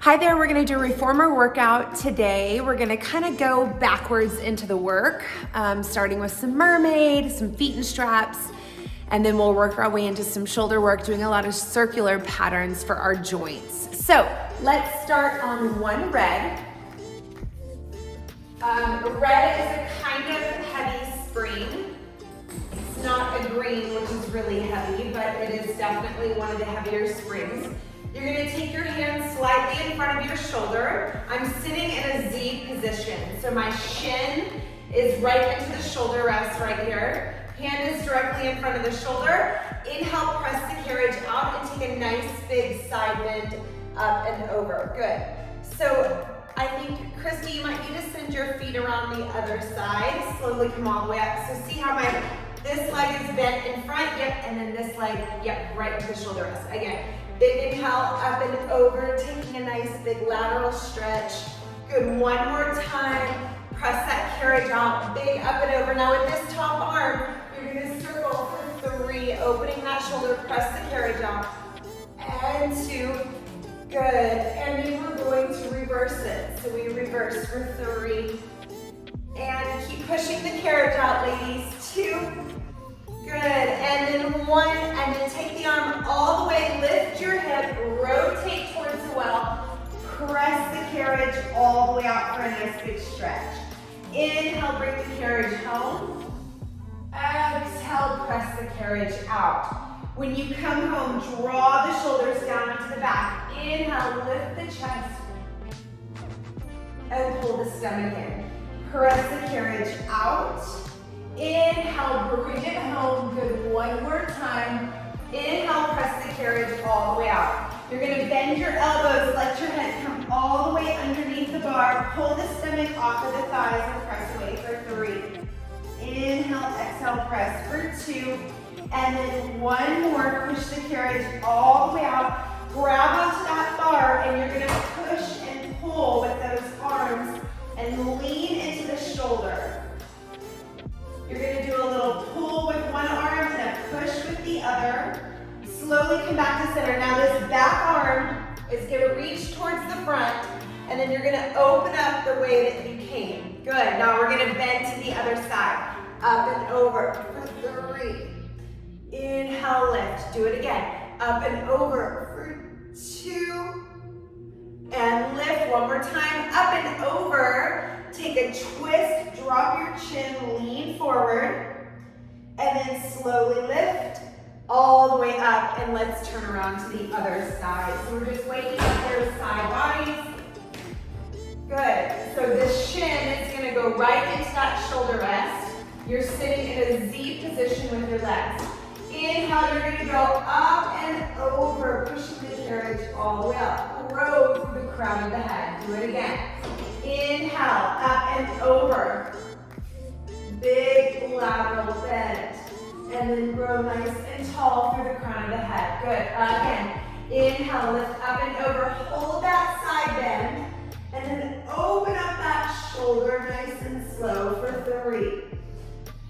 Hi there, we're gonna do a reformer workout today. We're gonna kind of go backwards into the work, starting with some mermaid, some feet and straps, and then we'll work our way into some shoulder work, doing a lot of circular patterns for our joints. So let's start on one red. Red is a kind of heavy spring. It's not a green, which is really heavy, but it is definitely one of the heavier springs. You're gonna take your hands slightly in front of your shoulder. I'm sitting in a Z position. So my shin is right into the shoulder rest right here. Hand is directly in front of the shoulder. Inhale, press the carriage out and take a nice big side bend up and over. Good. So I think, Christy, you might need to send your feet around the other side. Slowly come all the way up. So see how this leg is bent in front, yep, and then this leg, yep, right into the shoulder rest. Again, big inhale, up and over, taking a nice big lateral stretch. Good, one more time. Press that carriage out, big up and over. Now with this top arm, you're gonna circle for 3, opening that shoulder, press the carriage out, and 2, good. And then we're going to reverse it. So we reverse for 3, and keep pushing the carriage out, ladies. 2, good, and then 1, and then take the arm all the way, lift your hip, rotate towards the well, press the carriage all the way out for a nice big stretch. Inhale, bring the carriage home. Exhale, press the carriage out. When you come home, draw the shoulders down into the back. Inhale, lift the chest, and pull the stomach in. Press the carriage out. Inhale, bring it home. Good, one more time. Inhale, press the carriage all the way out. You're gonna bend your elbows, let your head come all the way underneath the bar. Pull the stomach off of the thighs and press away for 3. Inhale, exhale, press for 2. And then 1 more, push the carriage all the way out. Grab onto that bar and you're gonna push and pull with those arms and lean into the shoulder. You're gonna do a little pull with one arm and a push with the other. Slowly come back to center. Now this back arm is gonna reach towards the front, and then you're gonna open up the way that you came. Good, now we're gonna bend to the other side. Up and over for 3. Inhale, lift, do it again. Up and over for 2. And lift one more time, up and over. Take a twist, drop your chin, lean forward, and then slowly lift all the way up, and let's turn around to the other side. So we're just waking up those side bodies. Good, so this shin is gonna go right into that shoulder rest. You're sitting in a Z position with your legs. Inhale, you're gonna go up and over, pushing the carriage all the way up. Grow through the crown of the head, do it again. Inhale, up and over. Big lateral bend. And then grow nice and tall through the crown of the head. Good, again. Inhale, lift up and over. Hold that side bend. And then open up that shoulder nice and slow for 3.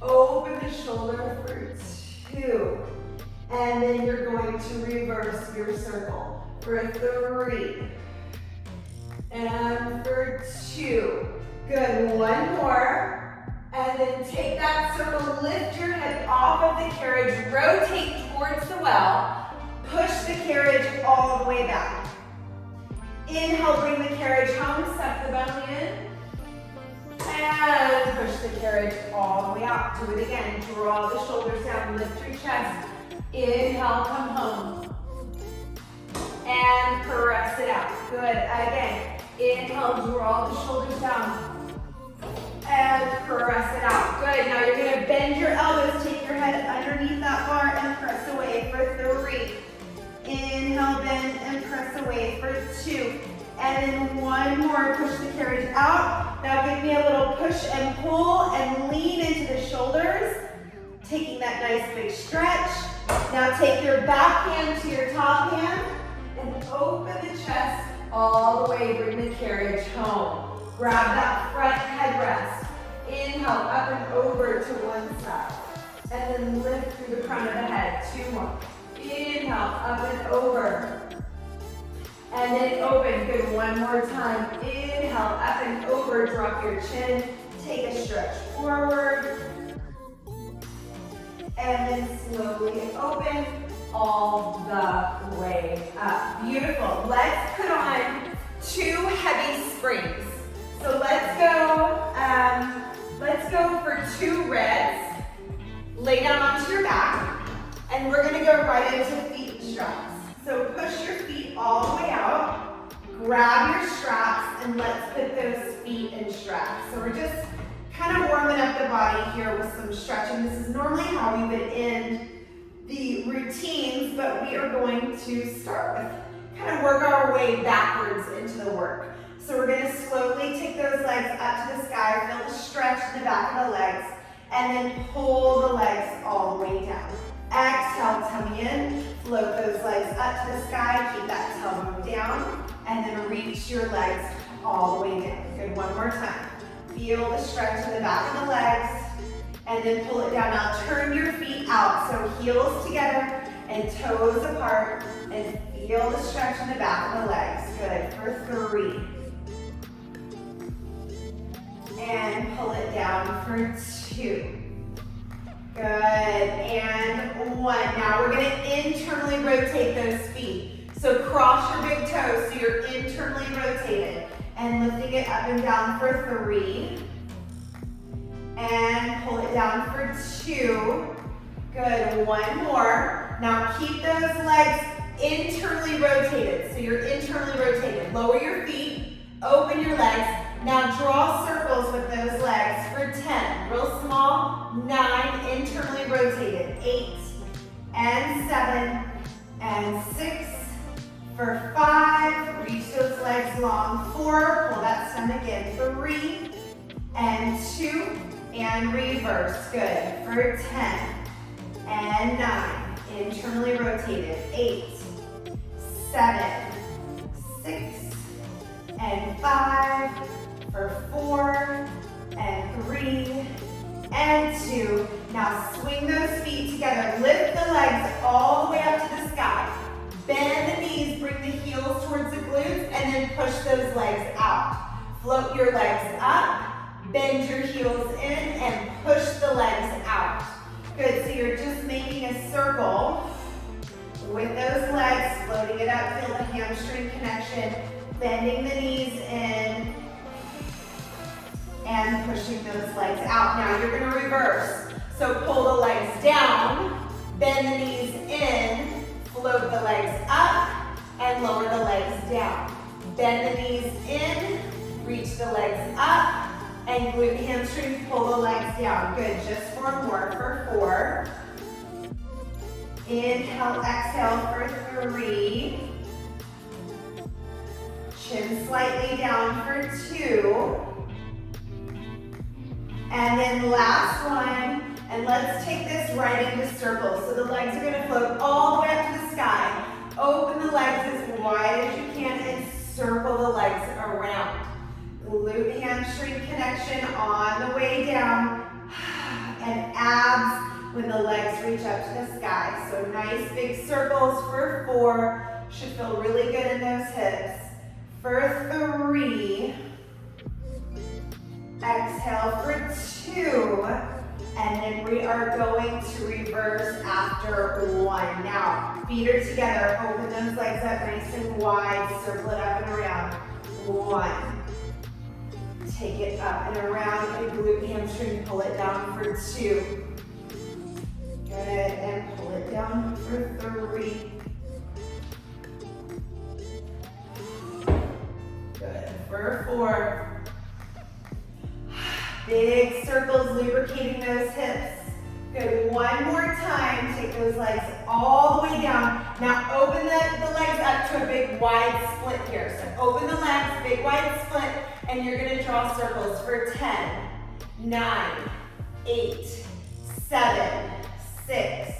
Open the shoulder for 2. And then you're going to reverse your circle for 3. And for 2. Good, 1 more. And then take that circle, lift your hip off of the carriage, rotate towards the well, push the carriage all the way back. Inhale, bring the carriage home, suck the belly in, and push the carriage all the way out. Do it again, draw the shoulders down, lift your chest. Inhale, come home. And press it out. Good, again. Inhale, draw the shoulders down. And press it out. Good, now you're gonna bend your elbows, take your head underneath that bar and press away for 3. Inhale, bend and press away for 2. And then 1 more, push the carriage out. Now give me a little push and pull and lean into the shoulders. Taking that nice big stretch. Now take your back hand to your top hand and open the chest all the way, bring the carriage home. Grab that front headrest. Inhale, up and over to one side. And then lift through the crown of the head. 2 more. Inhale, up and over. And then open, good, one more time. Inhale, up and over, drop your chin. Take a stretch forward. And then slowly open all the way up. Beautiful. Let's put on 2 heavy springs. So let's go for 2 reds. Lay down onto your back, and we're gonna go right into feet straps. So push your feet all the way out, grab your straps, and let's put those feet in straps. So we're just kind of warming up the body here with some stretching. This is normally how we would end the routines, but we are going to start with kind of work our way backwards into the work. So we're gonna slowly take those legs up to the sky, feel the stretch in the back of the legs, and then pull the legs all the way down. Exhale, tummy in, float those legs up to the sky, keep that tailbone down, and then reach your legs all the way down. Good, one more time. Feel the stretch in the back of the legs, and then pull it down. Now turn your feet out, so heels together and toes apart, and feel the stretch in the back of the legs. Good, for 3. And pull it down for 2. Good, and 1. Now we're gonna internally rotate those feet. So cross your big toes so you're internally rotated. And lifting it up and down for 3. And pull it down for 2. Good, 1 more. Now keep those legs internally rotated. So you're internally rotated. Lower your feet, open your legs. Now draw circles with those legs for 10. Real small, 9, internally rotated. 8, and 7, and 6. For 5, reach those legs long. 4, pull that stomach in. 3, and 2, and reverse. Good. For 10, and 9, internally rotated. 8, 7, 6, and 5. For 4, and 3, and 2. Now swing those feet together. Lift the legs all the way up to the sky. Bend the knees, bring the heels towards the glutes, and then push those legs out. Float your legs up, bend your heels in, and push the legs out. Good, so you're just making a circle with those legs, floating it up, feel the hamstring connection, bending the knees in, and pushing those legs out. Now you're gonna reverse. So pull the legs down, bend the knees in, float the legs up, and lower the legs down. Bend the knees in, reach the legs up, and glute hamstring, pull the legs down. Good, just 4 more for 4. Inhale, exhale for 3. Chin slightly down for 2. And then last one, and let's take this right into circles. So the legs are gonna float all the way up to the sky. Open the legs as wide as you can and circle the legs around. Glute hamstring connection on the way down, and abs when the legs reach up to the sky. So nice big circles for 4. Should feel really good in those hips. For 3. Exhale for 2, and then we are going to reverse after 1. Now, feet are together, open those legs up nice and wide, circle it up and around. 1. Take it up and around, and glute hamstring, pull it down for 2. Good, and pull it down for 3. Good, for 4. Big circles, lubricating those hips. Good, 1 more time. Take those legs all the way down. Now open the legs up to a big wide split here. So open the legs, big wide split, and you're gonna draw circles for 10, 9, 8, 7, 6,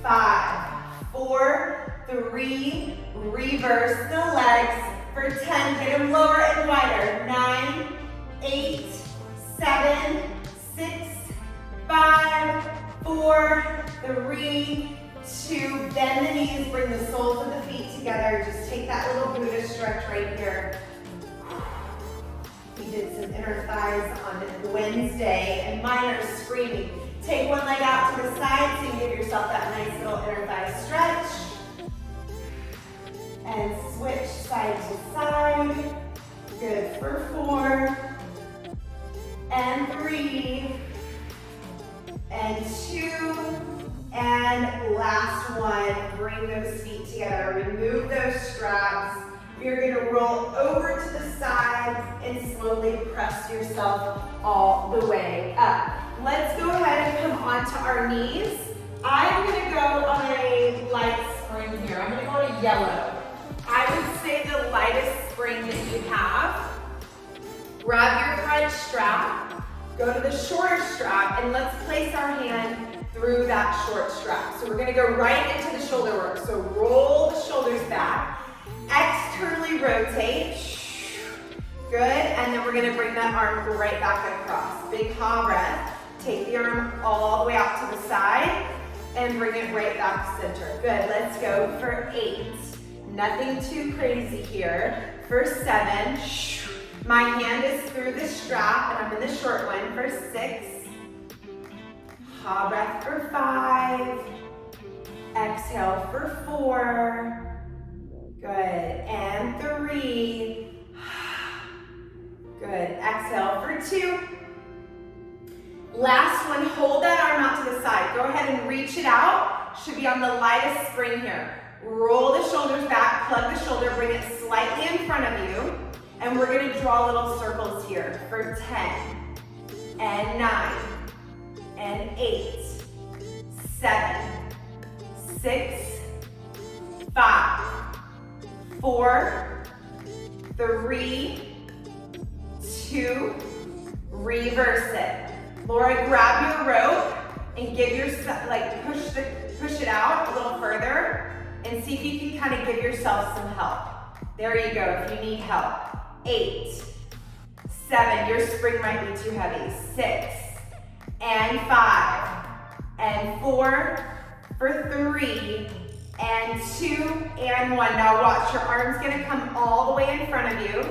5, 4, 3, reverse the legs for 10, get them lower and wider. 9, 8, 7, 6, 5, 4, 3, 2, bend the knees, bring the soles of the feet together. Just take that little Buddha stretch right here. We did some inner thighs on Wednesday, and mine are screaming. Take one leg out to the side so you give yourself that nice little inner thigh stretch. And switch side to side. Good for 4, and 3, and 2, and last one. Bring those feet together. Remove those straps. You're gonna roll over to the side and slowly press yourself all the way up. Let's go ahead and come onto our knees. I'm gonna go on a light spring here. I'm gonna go to yellow. I would say the lightest spring that you have. Grab your front strap, go to the shorter strap, and let's place our hand through that short strap. So we're gonna go right into the shoulder work. So roll the shoulders back, externally rotate, good, and then we're gonna bring that arm right back across. Big ha breath, take the arm all the way out to the side, and bring it right back center. Good, let's go for 8. Nothing too crazy here. For 7, my hand is through the strap, and I'm in the short one for 6. Ha breath for 5. Exhale for 4. Good, and 3. Good, exhale for 2. Last one, hold that arm out to the side. Go ahead and reach it out. Should be on the lightest spring here. Roll the shoulders back, plug the shoulder, bring it slightly in front of you. And we're gonna draw little circles here for 10, and 9, and 8, 7, 6, 5, 4, 3, 2, reverse it. Laura, grab your rope and give yourself, push it out a little further and see if you can kind of give yourself some help. There you go, if you need help. 8, 7, your spring might be too heavy. 6, and 5, and 4, for 3, and 2, and 1. Now watch, your arm's gonna come all the way in front of you.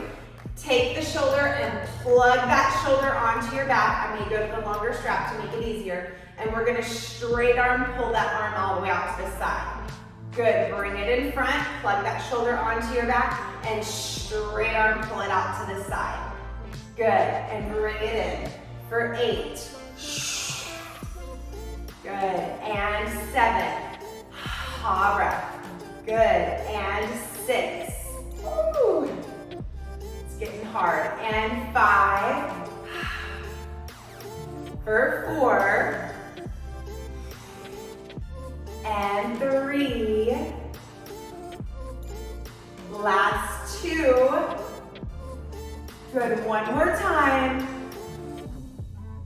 Take the shoulder and plug that shoulder onto your back. I may go to the longer strap to make it easier. And we're gonna straight arm pull that arm all the way out to the side. Good, bring it in front, plug that shoulder onto your back, and straight arm pull it out to the side. Good, and bring it in for 8. Good, and 7. Ha breath. Good, and 6. Woo. It's getting hard. And 5. For 4. And 3. Last 2. Good, one more time.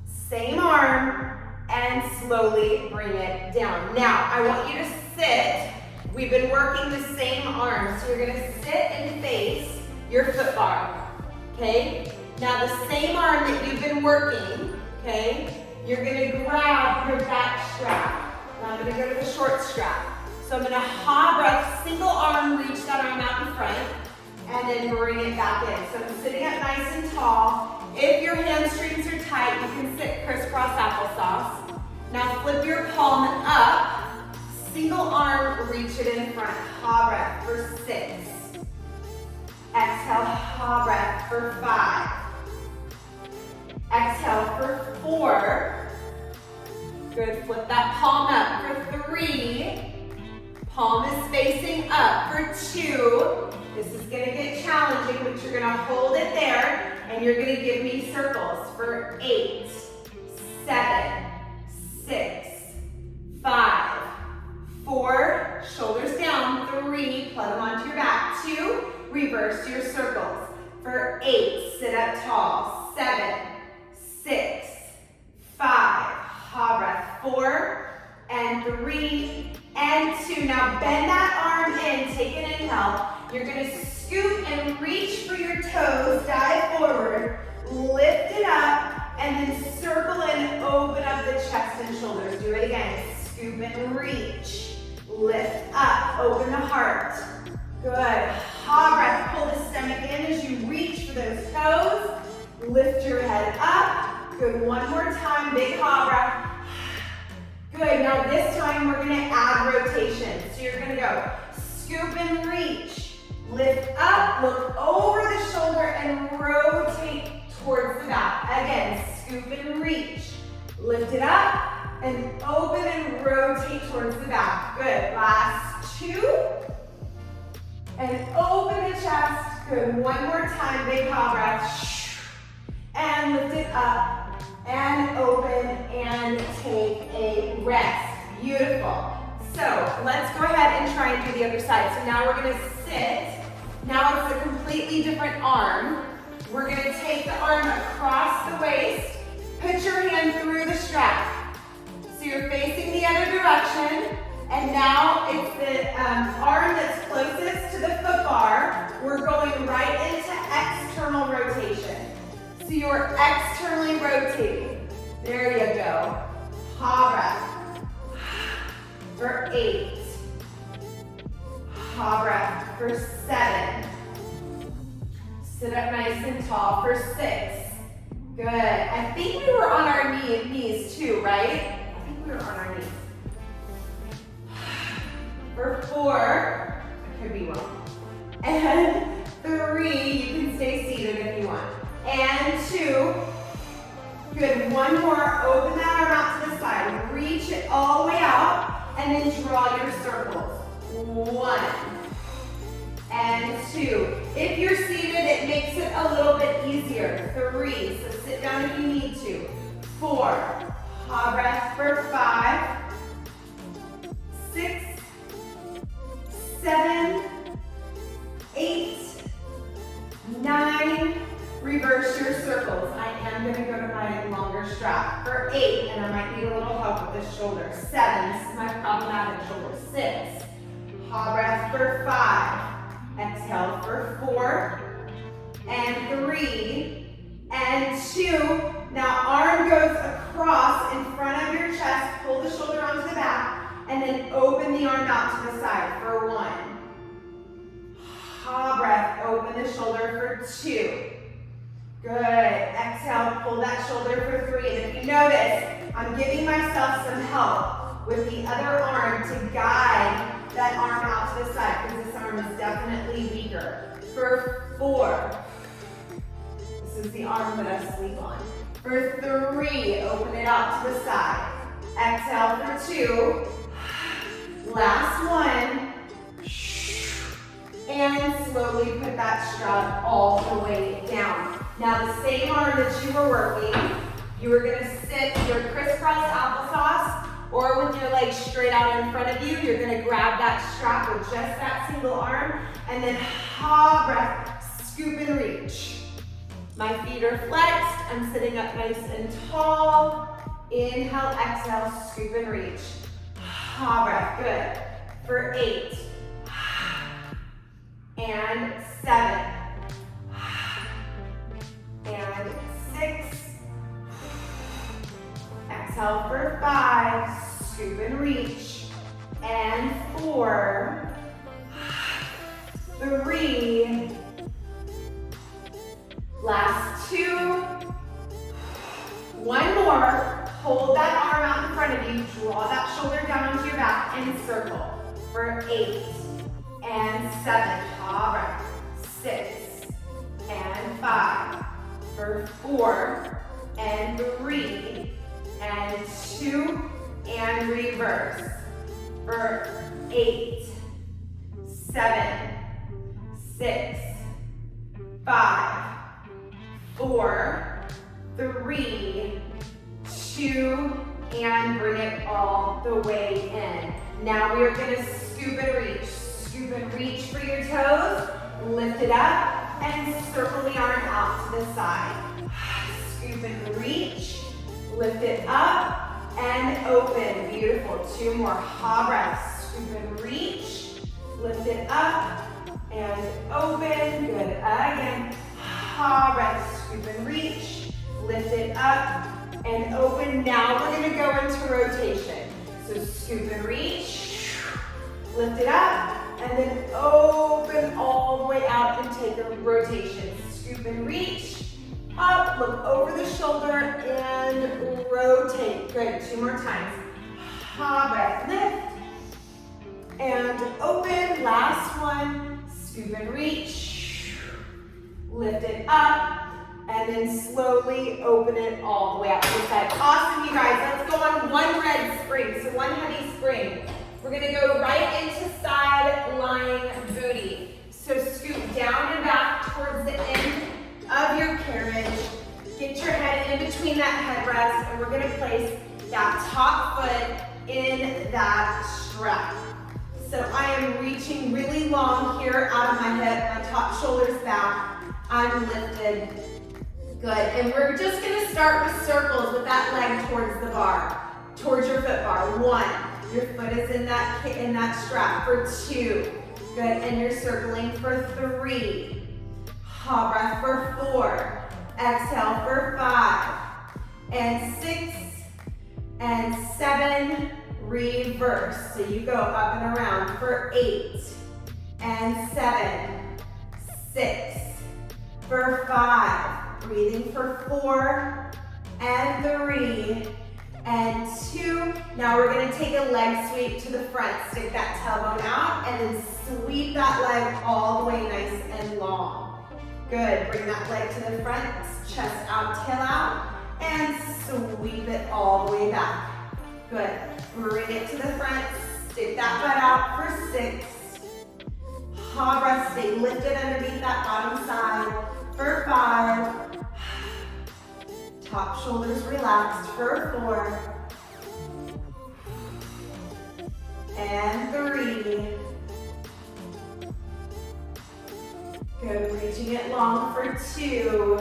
Same arm, and slowly bring it down. Now, I want you to sit. We've been working the same arm, so you're gonna sit and face your foot bar, okay? Now, the same arm that you've been working, okay? You're gonna grab your back strap. Now, I'm gonna go to the short strap. So I'm gonna ha breath, single arm, reach that arm out in front, and then bring it back in. So I'm sitting up nice and tall. If your hamstrings are tight, you can sit crisscross applesauce. Now flip your palm up, single arm, reach it in front. Ha breath for 6. Exhale, ha breath for 5. Exhale for 4. Good, flip that palm up for 3. Palm is facing up for 2. This is gonna get challenging, but you're gonna hold it there, and you're gonna give me circles for 8, 7, 6, 5, 4, shoulders down, 3, plug them onto your back, 2, reverse your circles. For 8, sit up tall, 7, 6, 5, ha breath, 4, and 3, and 2. Now bend that arm in, take an inhale. You're gonna scoop and reach for your toes, dive forward, lift it up, and then circle and open up the chest and shoulders. Do it again, scoop and reach. Lift your head up. Good, one more time, big ha breath. Good, now this time we're gonna add rotation. So you're gonna go scoop and reach. Lift up, look over the shoulder and rotate towards the back. Again, scoop and reach. Lift it up and open and rotate towards the back. Good, last two. And open the chest. Good, one more time, big ha breath. And lift it up. And open and take a rest. Beautiful. So let's go ahead and try and do the other side. So now we're gonna sit. Now it's a completely different arm. We're gonna take the arm across the waist. Put your hand through the strap. So you're facing the other direction. And now it's the arm that's closest to the foot bar. We're going right into external rotation. So you're externally rotating. There you go. Ha breath. For 8. Ha breath for 7. Sit up nice and tall for 6. Good. I think we were on our knees too, right? I think we were on our knees. For 4, I could be wrong. And 3, you can stay seated if you want. And 2, good, one more, open that arm out to the side, reach it all the way out, and then draw your circles. 1, and 2. If you're seated, it makes it a little bit easier. 3, so sit down if you need to. 4, ha breath for 5, 6, 7, 8, 9, reverse your circles. I am going to go to my longer strap for 8, and I might need a little help with this shoulder. 7, this is my problematic shoulder. 6, ha breath for 5, exhale for 4, and 3, and 2. Now arm goes across in front of your chest, pull the shoulder onto the back, and then open the arm out to the side for 1. Ha breath, open the shoulder for 2. Good, exhale, pull that shoulder for 3. And if you notice, I'm giving myself some help with the other arm to guide that arm out to the side because this arm is definitely weaker. For 4, this is the arm that I sleep on. For 3, open it out to the side. Exhale for 2. Last one. And slowly put that strap all the way down. Now the same arm that you were working, you were gonna sit your crisscross applesauce, or with your legs straight out in front of you, you're gonna grab that strap with just that single arm, and then ha breath, scoop and reach. My feet are flexed, I'm sitting up nice and tall. Inhale, exhale, scoop and reach. Ha breath, good. For 8, and 7, and 6, exhale for 5, scoop and reach, and 4, 3, last 2, one more, hold that arm out in front of you, draw that shoulder down onto your back, and circle for 8, and 7, ha breath, 6, and 5, for 4, and 3, and 2, and reverse, for 8, 7, 6, 5, 4, 3, 2, and bring it all the way in. Now we are going to scoop and reach. Scoop and reach for your toes, lift it up, and circle the arm out to the side. Scoop and reach, lift it up, and open. Beautiful. 2 more ha breaths. Scoop and reach, lift it up, and open. Good. Again. Ha breath. Scoop and reach, lift it up, and open. Now we're going to go into rotation. So scoop and reach, lift it up, and then open all the way out and take a rotation. Scoop and reach, Up, look over the shoulder and rotate. Good, 2 more times. Breath, lift. And open, last one. Scoop and reach. Lift it up. And then slowly open it all the way out to the side. Awesome, you guys. Let's go on one red spring. So one heavy spring. We're gonna go right into side lying booty. So scoop down and back towards the end of your carriage. Get your head in between that headrest, and we're gonna place that top foot in that strap. So I am reaching really long here out of my hip, my top shoulder's back. I'm lifted. Good, and we're just gonna start with circles with that leg towards the bar, towards your foot bar. 1, your foot is in that strap. For 2, good, and you're circling for 3. Breath for 4, exhale for 5, and 6, and 7, reverse. So you go up and around for 8, and 7, 6, for 5, breathing for 4, and 3, and 2. Now we're gonna take a leg sweep to the front. Stick that tailbone out, and then sweep that leg all the way nice and long. Good, bring that leg to the front, chest out, tail out, and sweep it all the way back. Good, bring it to the front, stick that butt out for 6. Breath, stay lifted underneath that bottom side for 5. Top shoulders relaxed for 4. And 3. Good, reaching it long for 2.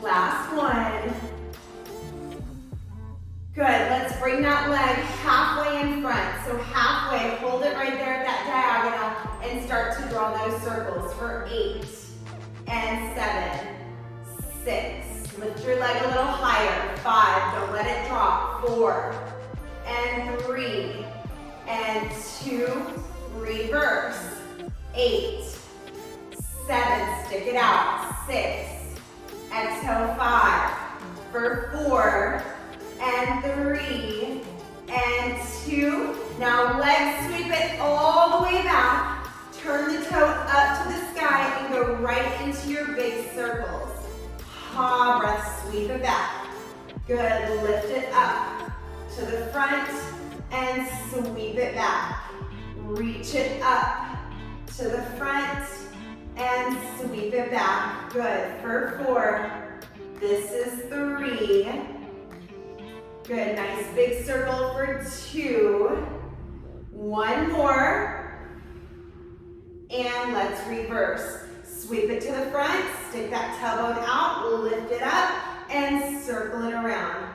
Last one. Good, let's bring that leg halfway in front. So halfway, hold it right there at that diagonal and start to draw those circles for 8, and 7, 6. Lift your leg a little higher. 5, don't let it drop. 4, and 3, and 2, reverse. 8, 7, stick it out. 6, exhale 5, for 4, and 3, and 2. Now leg sweep it all the way back. Turn the toe up to the sky and go right into your big circles. Breath, sweep it back. Good, lift it up to the front and sweep it back. Reach it up to the front and sweep it back. Good, for 4. This is 3. Good, nice big circle for 2. 1 more. And let's reverse. Sweep it to the front, stick that tailbone out, lift it up, and circle it around.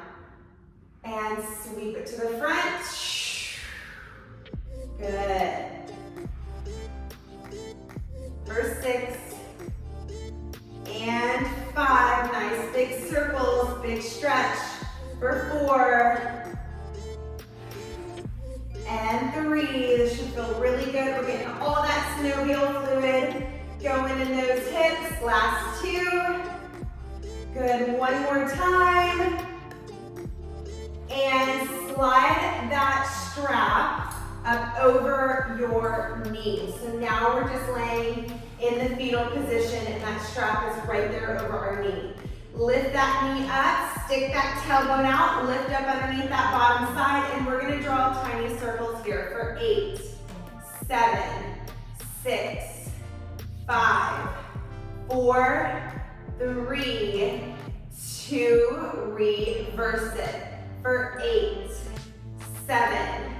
And sweep it to the front. Good. For 6. And 5, nice big circles, big stretch. For 4, and 3, this should feel really good. We're getting all that synovial fluid going in those hips. Last 2, good, 1 more time. And slide that strap up over your knees. So now we're just laying in the fetal position and that strap is right there over our knee. Lift that knee up, stick that tailbone out, lift up underneath that bottom side, and we're gonna draw tiny circles here for 8, 7, 6, 5, 4, 3, 2, reverse it. For 8, 7,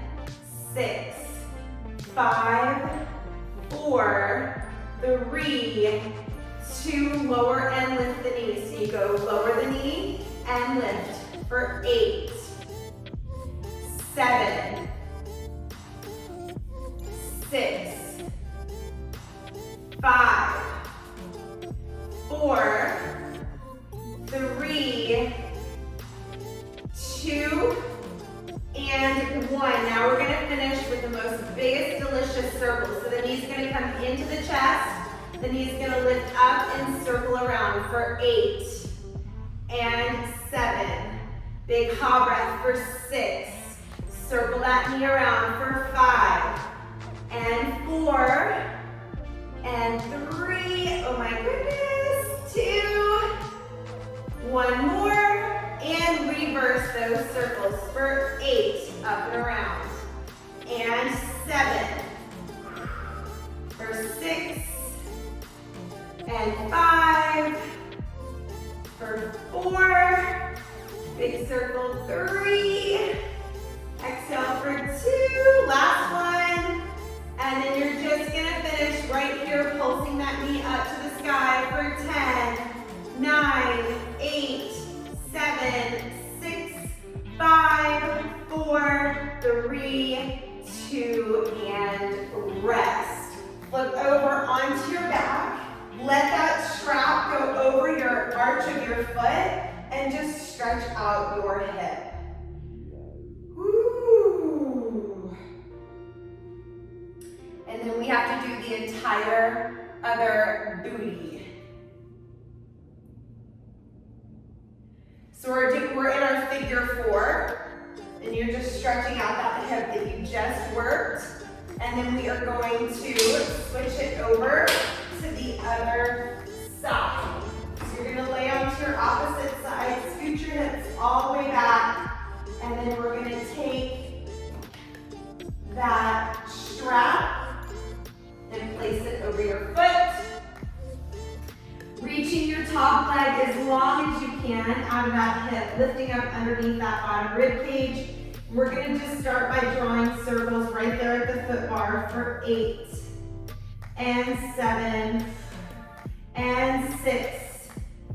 6, 5, 4, 3, 2, lower and lift the knee. So you go lower the knee and lift for 8, 7, 6, 5, 4, 3, 2, and 1. Now we're going to finish with the most biggest delicious circle. So the knee's going to come into the chest, The knee's gonna lift up and circle around for 8 and 7. Big ha breath for 6. Circle that knee around for 5 and 4 and 3. Oh my goodness. 2. 1 more. And reverse those circles for 8. Up and around. And 7. For 6. And 5. For 4. Big circle 3. Exhale for 2, last one. And then you're just gonna finish right here, pulsing that knee up to the sky for 10, 9, 8, 7, 6, 5, 4, 3, 2, and rest. Flip over onto your back. Let that strap go over your arch of your foot and just stretch out your hip. And then we have to do the entire other booty. So we're in our figure 4, and you're just stretching out that hip that you just worked. And then we are going to switch it over to the other side. So you're gonna lay onto your opposite side, scoot your hips all the way back, and then we're gonna take that strap and place it over your foot. Reaching your top leg as long as you can out of that hip, lifting up underneath that bottom rib cage. We're gonna just start by drawing circles right there at the foot bar for 8 and 7 and 6.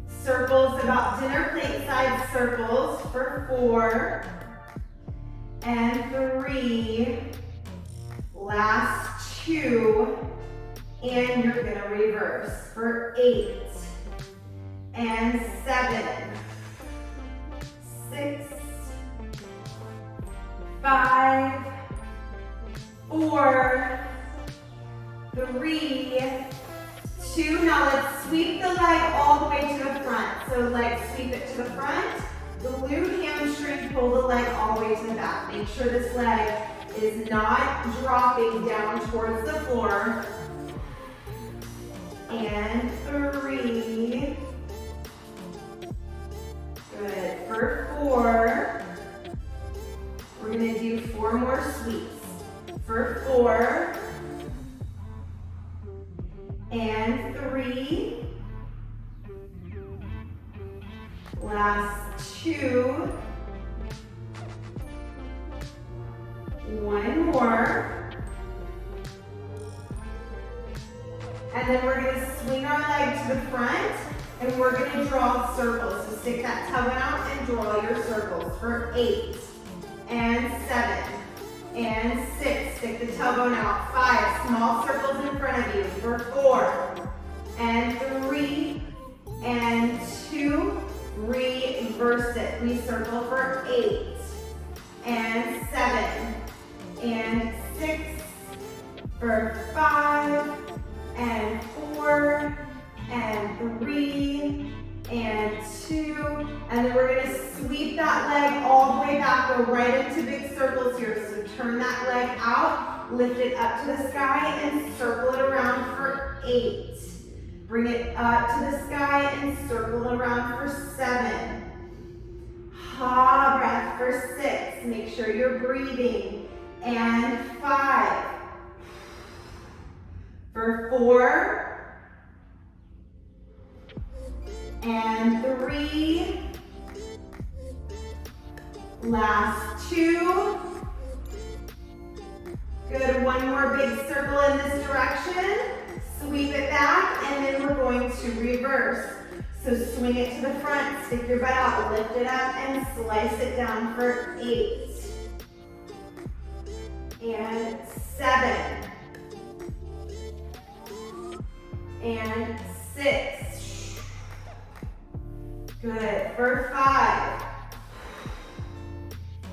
Circles, about dinner plate size circles for 4 and 3. Last 2, and you're gonna reverse for 8 and 7, 6, 5, 4, 3, 2. Now let's sweep the leg all the way to the front. So leg sweep it to the front. The glute hamstring, pull the leg all the way to the back. Make sure this leg is not dropping down towards the floor. And 3. Good. For 4. We're gonna do 4 more sweeps. For 4. And 3. Last 2. 1 more. And then we're going to swing our leg to the front and we're going to draw circles. So stick that tailbone out and draw your circles for 8 and 7 and 6. Stick the tailbone out. 5 small circles in front of you for 4 and 3 and 2. Reverse it. Recircle for 8 and 7 and 6 for 5 and 4 and 3 and 2. And then we're going to sweep that leg all the way back. Go right into big circles here. So turn that leg out, lift it up to the sky and circle it around for 8. Bring it up to the sky and circle it around for 7. Ha breath for 6. Make sure you're breathing. And 5. For 4. And 3. Last 2. Good. 1 more big circle in this direction. Sweep it back, and then we're going to reverse. So swing it to the front, stick your butt out, lift it up, and slice it down for 8. And 7. And 6. Good. For 5.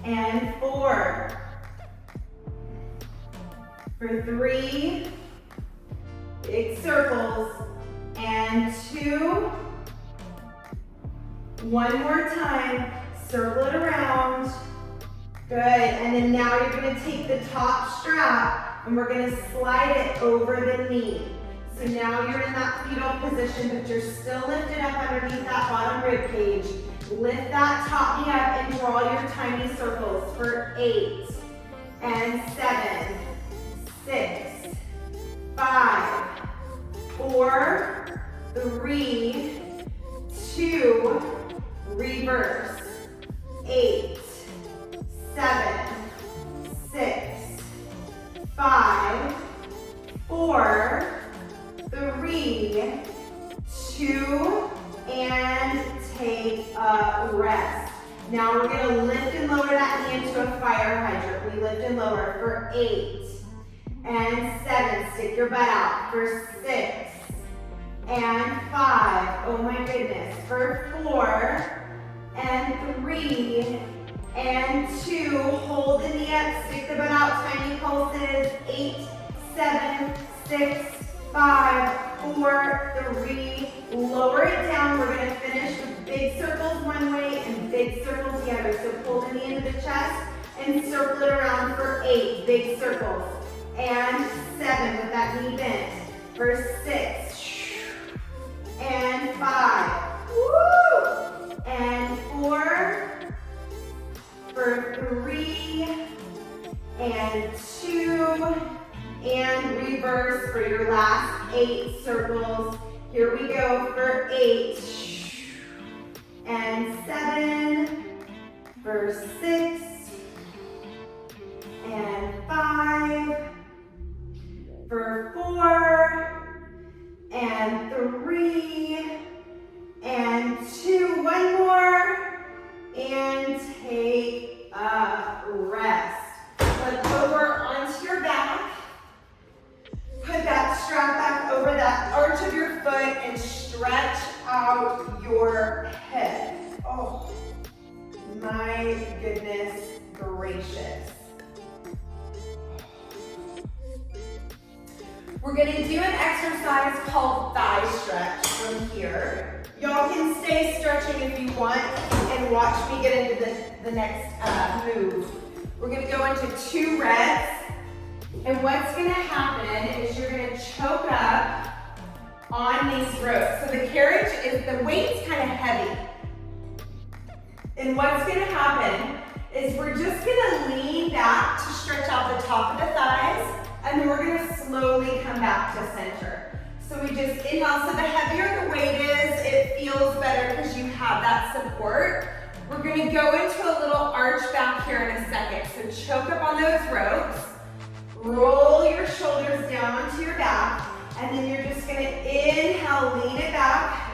And 4. For 3. big circles, and 2. One more time, circle it around. Good, and then now you're gonna take the top strap and we're gonna slide it over the knee. So now you're in that fetal position, but you're still lifted up underneath that bottom rib cage. Lift that top knee up and draw your tiny circles for 8 and 7, 6, 5, 4, 3, 2, reverse. 8, 7, 6, 5, 4, 3, 2, and take a rest. Now we're going to lift and lower that knee into a fire hydrant. We lift and lower for 8 and 7. Stick your butt out for 6 and 5. Oh my goodness. For 4 and 3 and 2. Hold the knee up. Stick the butt out. Tiny pulses. 8, 7, 6, 5, 4, 3. Lower it down. We're going to finish with big circles one way and big circles the other. So pull the knee into the chest and circle it around for 8 big circles. And 7 with that knee bent. For 6 and 5. Woo! And 4. For 3 and 2. And reverse for your last 8 circles. Here we go for 8 and 7, for 6 and 5, for 4 and 3 and 2. One more, and take a rest. Flip over onto your back. Put that strap back over that arch of your foot and stretch out your hip. Oh, my goodness gracious. We're gonna do an exercise called thigh stretch from here. Y'all can stay stretching if you want and watch me get into the next move. We're gonna go into 2 reps. And what's gonna happen is you're gonna choke up on these ropes. So the carriage is, the weight's kind of heavy. And what's gonna happen is we're just gonna lean back to stretch out the top of the thighs, and then we're gonna slowly come back to center. So we just inhale. So the heavier the weight is, it feels better because you have that support. We're gonna go into a little arch back here in a second. So choke up on those ropes. Roll your shoulders down onto your back, and then you're just gonna inhale, lean it back,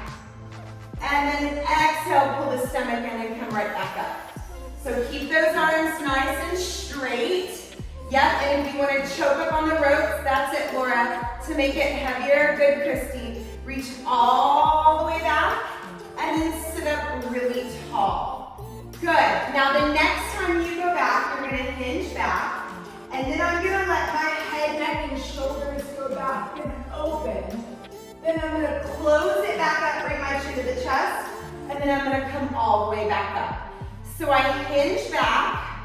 and then exhale, pull the stomach in and come right back up. So keep those arms nice and straight. Yep, and if you wanna choke up on the ropes, that's it, Laura. To make it heavier, good, Christy. Reach all the way back, and then sit up really tall. Good, now the next time you go back, you're gonna hinge back. And then I'm gonna let my head, neck, and shoulders go back and open. Then I'm gonna close it back up, bring my chin to the chest, and then I'm gonna come all the way back up. So I hinge back,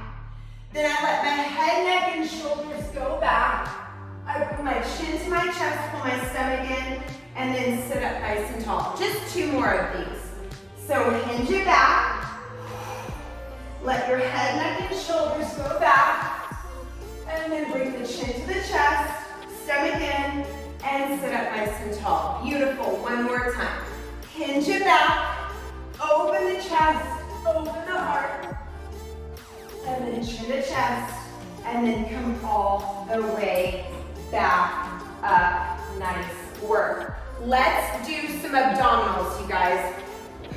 then I let my head, neck, and shoulders go back. I bring my chin to my chest, pull my stomach in, and then sit up nice and tall. Just 2 more of these. So hinge it back, let your head, neck, and shoulders go back, and then bring the chin to the chest, stomach in, and sit up nice and tall. Beautiful, one more time. Hinge it back, open the chest, open the heart, and then chin the chest, and then come all the way back up. Nice work. Let's do some abdominals, you guys.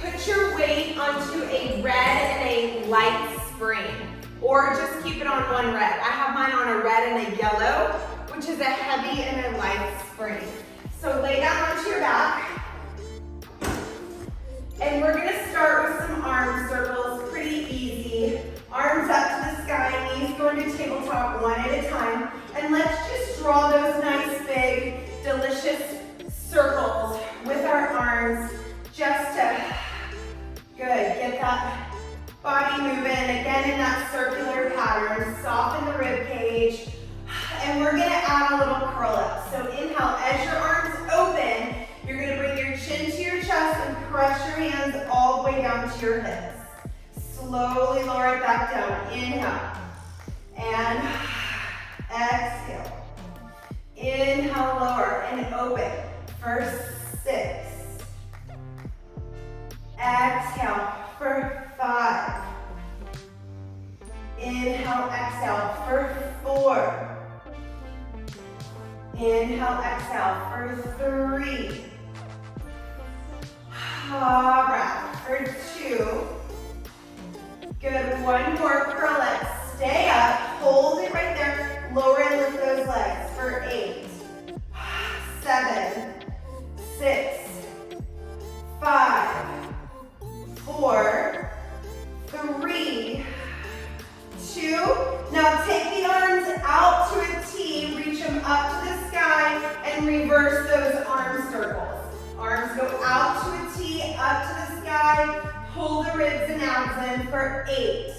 Put your weight onto a red and a light spring, or just keep it on one red. I have mine on a red and a yellow, which is a heavy and a light spring. So lay down onto your back, and we're gonna start with some arm circles, pretty easy. Arms up to the sky, knees going to tabletop one at a time, and let's just draw those nice, big, delicious arms just to, good, get that body moving, again in that circular pattern, soften the rib cage, and we're gonna add a little curl up. So inhale, as your arms open, you're gonna bring your chin to your chest and press your hands all the way down to your hips. Slowly lower it back down, inhale, and exhale. Inhale, lower, and open for 6. Exhale for 5. Inhale, exhale for 4. Inhale, exhale for 3. Breath for 2. Good, one more, curl it, stay up, hold it right there, lower and lift those legs for 8, 7, 6, 5, 4, 3, 2. Now take the arms out to a T, reach them up to the sky, and reverse those arm circles. Arms go out to a T, up to the sky, pull the ribs and abs in for 8.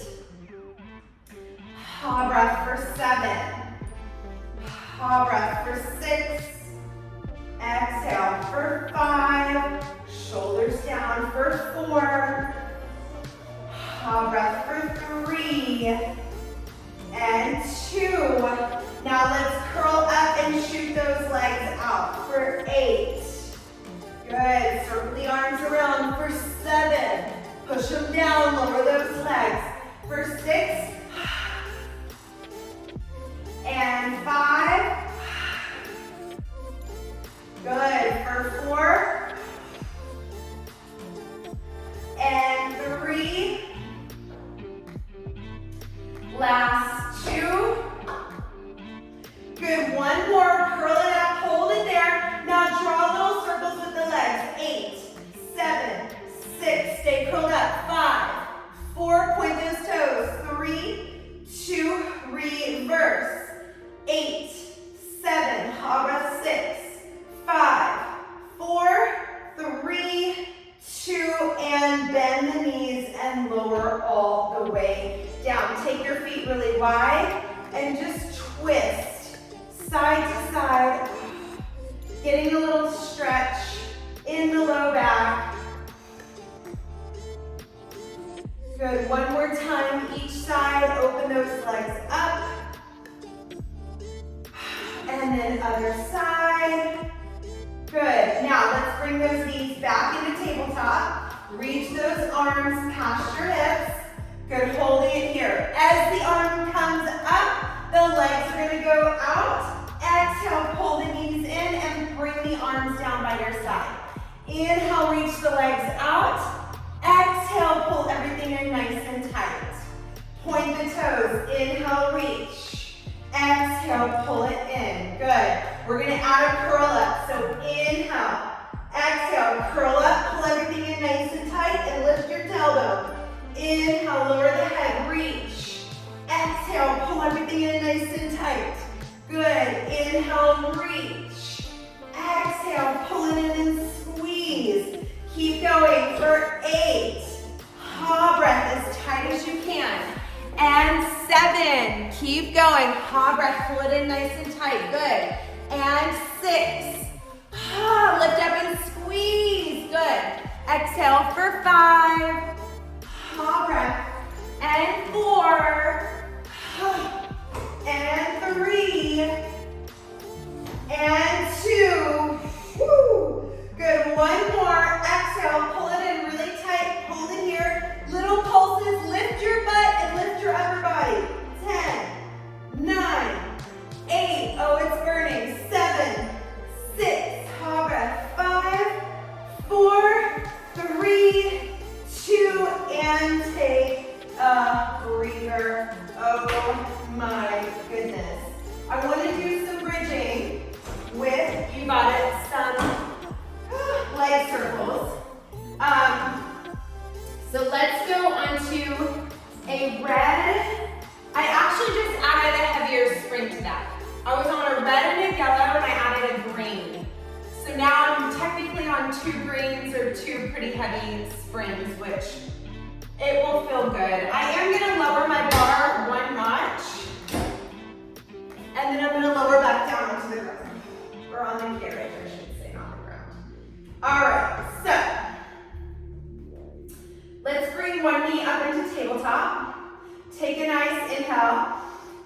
Breath for 7. Breath for 6. Exhale for 5. Shoulders down for 4. Breath for 3 and 2. Now let's curl up and shoot those legs out for 8. Good. Circle the arms around for 7. Push them down, lower those legs for 6 and 5. Good. For 4 and 3. Last 2. Good, one more, curl it up, hold it there. Now draw little circles with the legs. 8, 7, 6, stay curled up. 5, 4, point those toes. 3, 2, reverse. 8, 7, breath 6, 5, 4, 3, 2, and bend the knees and lower all the way down. Take your feet really wide and just twist side to side, getting a little stretch in the low back. Good, one more time, each side, open those legs up. And then other side. Good, now let's bring those knees back into tabletop. Reach those arms past your hips. Good, holding it here. As the arm comes up, the legs are gonna go out. Exhale, pull the knees in and bring the arms down by your side. Inhale, reach the legs out. Exhale, pull everything in nice and tight. Point the toes, inhale, reach. Exhale, pull it in, good. We're gonna add a curl up, so inhale, exhale, curl up, pull everything in nice and tight, and lift your tailbone. Inhale, lower the head, reach. Exhale, pull everything in nice and tight. Good, inhale, reach. Exhale, pull it in and squeeze. Keep going for 8. Breath as tight as you can. And 7, keep going. Breath, pull it in nice and tight, good. And 6, lift up and squeeze, good. Exhale for 5. Breath. And 4. And 3. And 2. Woo. Good, one more. Exhale, pull it in really tight. Hold it here. Little pulses, lift your butt and lift your upper body. 10, 9, 8, oh, it's burning. 7, 6, breath. 5, 4, 3, 2, and take a breather. Oh my goodness. I want to do some bridging with, you got it, some leg circles. So let's go onto a red. I actually just added a heavier spring to that. I was on a red and a yellow and I added a green. So now I'm technically basically on 2 greens or 2 pretty heavy springs, which it will feel good. I am gonna lower my bar 1 notch, and then I'm gonna lower back down onto the ground, or on the carriage, I should say, not the ground. All right, so let's bring one knee up into tabletop. Take a nice inhale.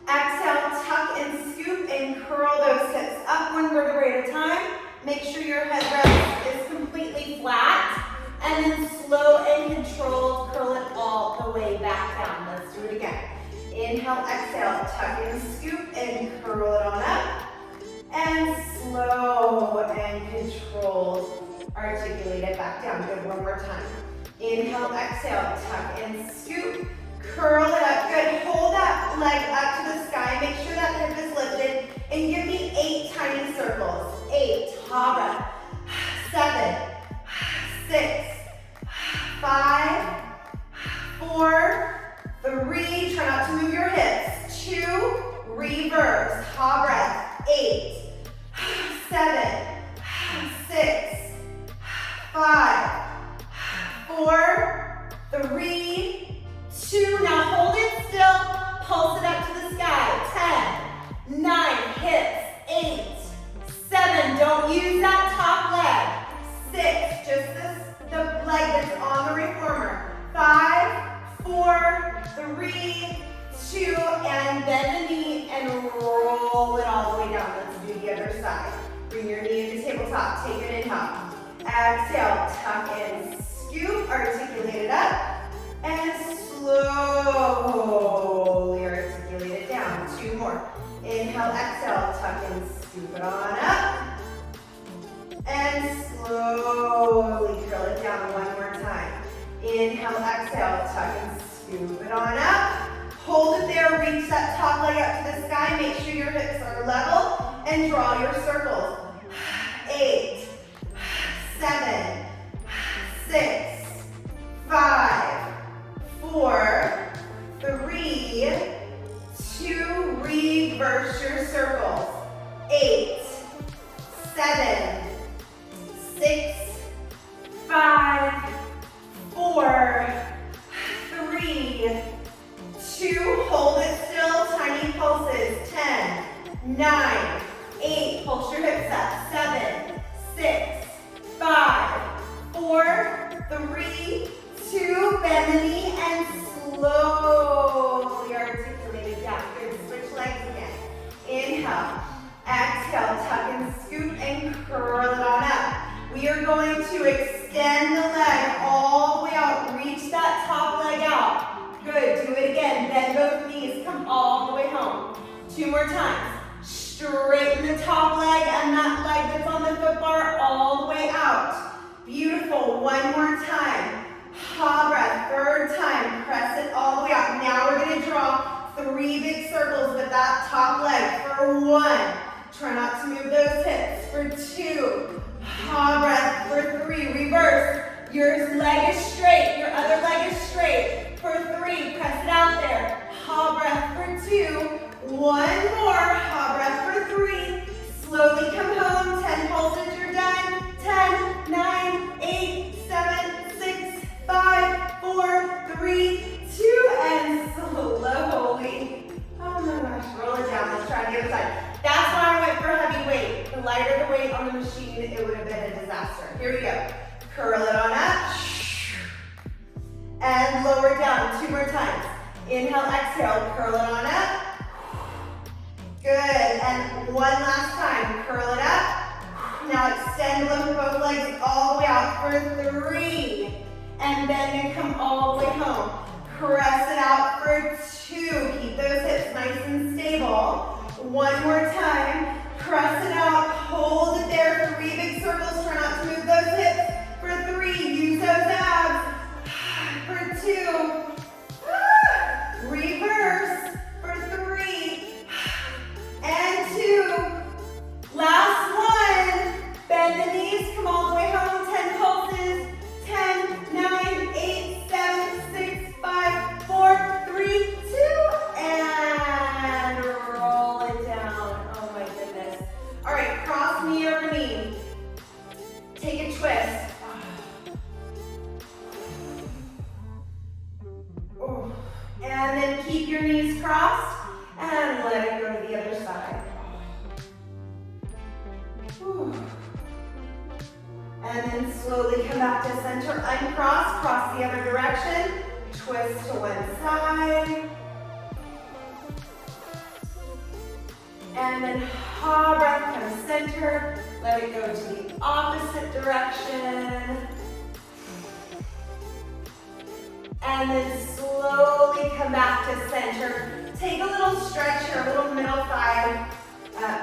Exhale, tuck and scoop and curl those hips up 1 vertebrae at a time. Make sure your head rest is completely flat. And then slow and controlled, curl it all the way back down. Let's do it again. Inhale, exhale, tuck and scoop and curl it on up. And slow and controlled, articulate it back down. Good, 1 more time. Inhale, exhale, tuck and scoop. Curl it up, good. Hold that leg up to the sky. Make sure that hip is lifted. And give me 8 tiny circles. 8, breath. 7, 6, 5, 4, 3. Try not to move your hips. 2, reverse. Breath. 8, 7, 6, 5, 4, 3, 2, now hold it still, pulse it up to the sky. 10, 9, hips, 8, 7, don't use that top leg. 6, just the leg that's on the reformer. 5, 4, 3, 2, and bend the knee and roll it all the way down. Let's do the other side. Bring your knee into tabletop, take an inhale. Exhale, tuck and scoop, articulate it up. And slowly articulate it down. 2 more. Inhale, exhale, tuck and scoop it on up. And slowly curl it down 1 more time. Inhale, exhale, tuck and scoop it on up. Hold it there, reach that top leg up to the sky. Make sure your hips are level and draw your circles. 8, 7, 6, 5, 4, 3, 2, reverse your circles. 8, 7, 6, 5, 4, 3, 2, hold it still, tiny pulses. 10, 9, 8, pulse your hips up. 7, 6, 5, 4, 3, 2, bend the knee and slowly articulate it down. Good, switch legs again. Inhale, exhale, tuck and scoop and curl it on up. We are going to extend the leg all the way out. Reach that top leg out. Good, do it again. Bend both knees, come all the way home. 2 more times. Straighten the top leg and that leg that's on the foot bar all the way out. Beautiful, 1 more time. Breath, 3rd time, press it all the way out. Now we're gonna draw 3 big circles with that top leg. For 1, try not to move those hips. For 2, breath. For 3, reverse. Your leg is straight, your other leg is straight. For 3, press it out there. Breath. For 2, 1 more. Breath. For 3, slowly come home. 10 pulses, you're done. 10, 9, 8, 7, 6, 5, 4, 3, 2, and slowly, oh my gosh, roll it down. Let's try the other side. That's why I went for heavy weight. The lighter the weight on the machine, it would have been a disaster. Here we go. Curl it on up. And lower down 2 more times. Inhale, exhale, curl it on up. Good, and 1 last time. Curl it up. Now extend both legs all the way out for 3. And bend and come all the way home. Press it out for 2. Keep those hips nice and stable. 1 more time. Press it out. Hold it there. 3 big circles. Try not to move those hips. For 3. Use those abs. For 2. Reverse. For 3. And 2. Last 1. Bend the knees. Come all the way home. 10 pulses. 10, 9, 8, 7, 6, 5, 4, 3, 2, and roll it down. Oh my goodness. All right, cross knee over knee. Take a your knees crossed, and let it go to the other side. Whew. And then slowly come back to center, uncross, cross the other direction, twist to one side. And then breath, come center, let it go to the opposite direction. And then slowly come back to center. Take a little stretch here, a little middle thigh,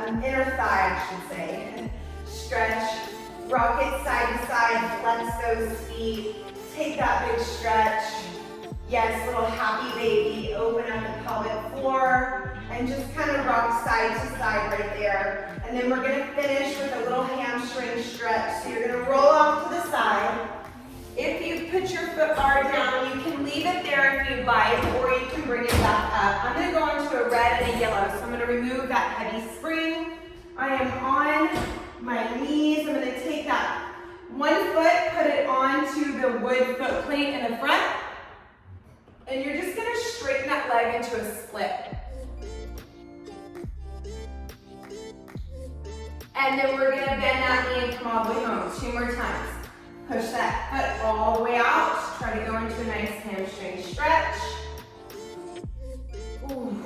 inner thigh, I should say. Stretch, rock it side to side, flex those feet. Take that big stretch. Yes, little happy baby. Open up the pelvic floor and just kind of rock side to side right there. And then we're gonna finish with a little hamstring stretch. So you're gonna roll off to the side. If you put your foot bar down, you can leave it there if you'd like, or you can bring it back up. I'm gonna go into a red and a yellow, so I'm gonna remove that heavy spring. I am on my knees. I'm gonna take that one foot, put it onto the wood foot plate in the front, and you're just gonna straighten that leg into a split. And then we're gonna bend that knee and come all the way home. 2 more times. Push that foot all the way out. Try to go into a nice hamstring stretch. Ooh.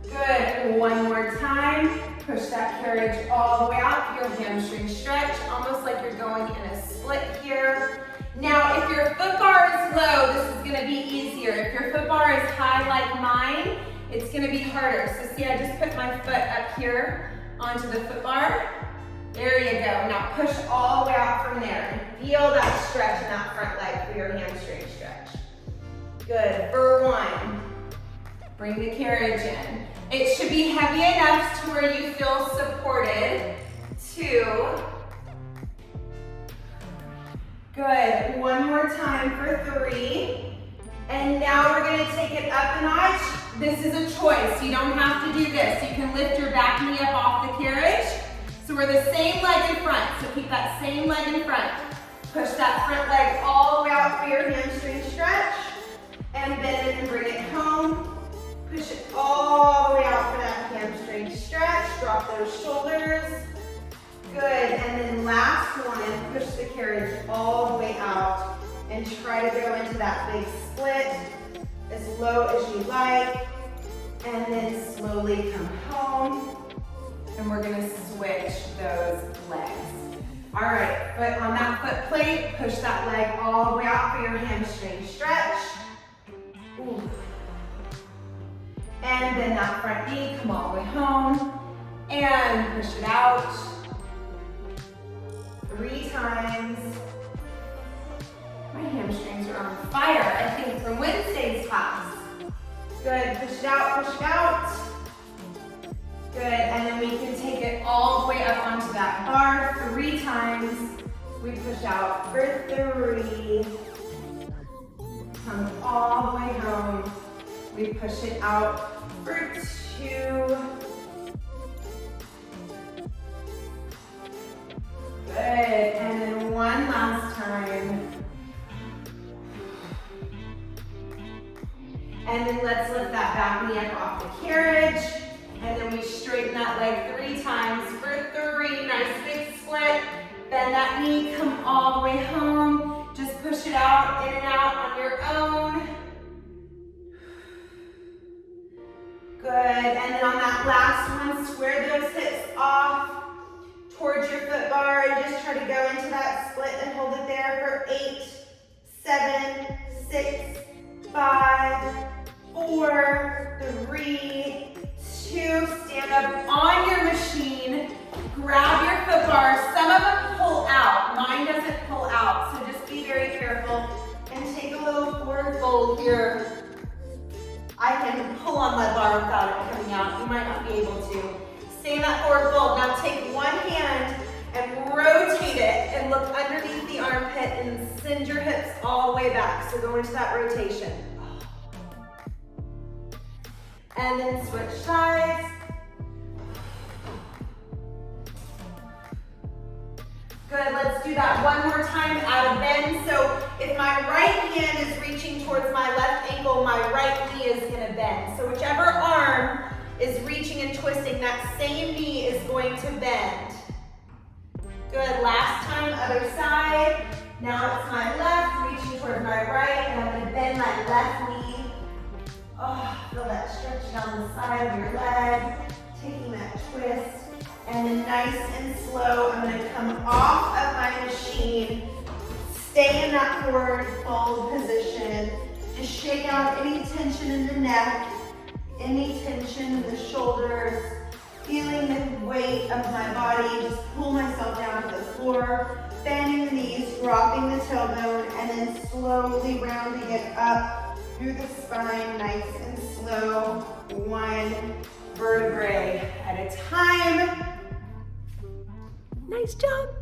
Good. One more time. Push that carriage all the way out. Your hamstring stretch, almost like you're going in a split here. Now, if your foot bar is low, this is gonna be easier. If your foot bar is high like mine, it's gonna be harder. So see, I just put my foot up here onto the foot bar. There you go. Now push all the way out from there. And feel that stretch in that front leg for your hamstring stretch. Good. For 1. Bring the carriage in. It should be heavy enough to where you feel supported. 2. Good. 1 more time for 3. And now we're going to take it up a notch. This is a choice. You don't have to do this. You can lift your back knee up off the carriage. So we're the same leg in front. So keep that same leg in front. Push that front leg all the way out for your hamstring stretch. And bend it and bring it home. Push it all the way out for that hamstring stretch. Drop those shoulders. Good. And then last one, push the carriage all the way out and try to go into that big split as low as you like. And then slowly come home. And we're gonna switch those legs. All right, foot on that foot plate, push that leg all the way out for your hamstring stretch. Ooh. And then that front knee, come all the way home. And push it out. 3 times. My hamstrings are on fire, I think, from Wednesday's class. Good, push it out, push it out. Good, and then we can take it all the way up onto that bar 3 times. We push out for 3. Come all the way home. We push it out for 2. Good, and then 1 last time. And then let's lift that back knee up off the carriage. And then we straighten that leg 3 times for 3. Nice big split. Bend that knee, come all the way home. Just push it out, in and out on your own. Good, and then on that last one, square those hips off towards your foot bar and just try to go into that split and hold it there for 8, 7, 6, 5, 4, 3, 2, stand up on your machine, grab your foot bar. Some of them pull out, mine doesn't pull out, so just be very careful and take a little forward fold here. I can pull on my bar without it coming out. You might not be able to. Stay in that forward fold. Now take one hand and rotate it and look underneath the armpit and send your hips all the way back. So go into that rotation. And then switch sides. Good, let's do that one more time out of bend. So if my right hand is reaching towards my left ankle, my right knee is gonna bend. bend. So whichever arm is reaching and twisting, that same knee is going to bend. Good, last time, other side. Now it's my left, reaching towards my right, and I'm gonna bend my left knee. Oh, feel that stretch down the side of your leg, taking that twist. And then nice and slow, I'm gonna come off of my machine, stay in that forward fold position. Just shake out any tension in the neck, any tension in the shoulders, feeling the weight of my body. Just pull myself down to the floor, bending the knees, dropping the tailbone, and then slowly rounding it up through the spine, nice and slow, one vertebrae at a time. Nice job.